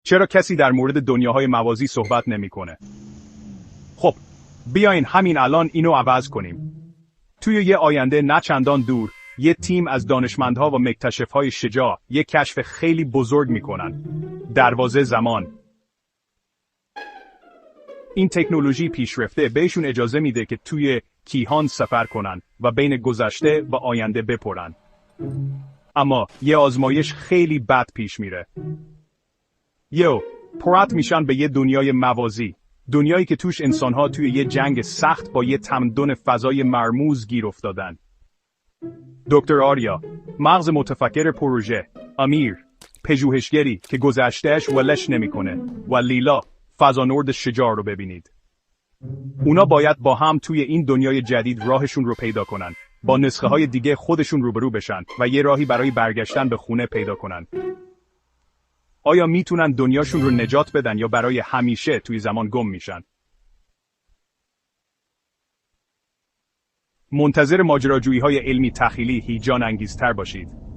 چرا کسی در مورد دنیاهای موازی صحبت نمیکنه؟ خب، بیاین همین الان اینو عوض کنیم. توی یه آینده نه چندان دور، یه تیم از دانشمندها و مکتشفهای شجاع یه کشف خیلی بزرگ میکنن. دروازه زمان. این تکنولوژی پیشرفته بهشون اجازه میده که توی کیهان سفر کنن و بین گذشته و آینده بپرن. اما یه آزمایش خیلی بد پیش میره. پرت میشن به یه دنیای موازی. دنیایی که توش انسانها توی یه جنگ سخت با یه تمدن فضای مرموز گیر افتادن. دکتر آریا، مغز متفکر پروژه، امیر، پژوهشگری که گذشتهش ولش نمیکنه، و لیلا، فضانورد شجاع رو ببینید. اونا باید با هم توی این دنیای جدید راهشون رو پیدا کنن، با نسخه های دیگه خودشون روبرو بشن و یه راهی برای برگشتن به خونه پیدا کنن. آیا میتونن دنیاشون رو نجات بدن یا برای همیشه توی زمان گم میشن؟ منتظر ماجراجویی های علمی تخیلی هیجان انگیزتر باشید.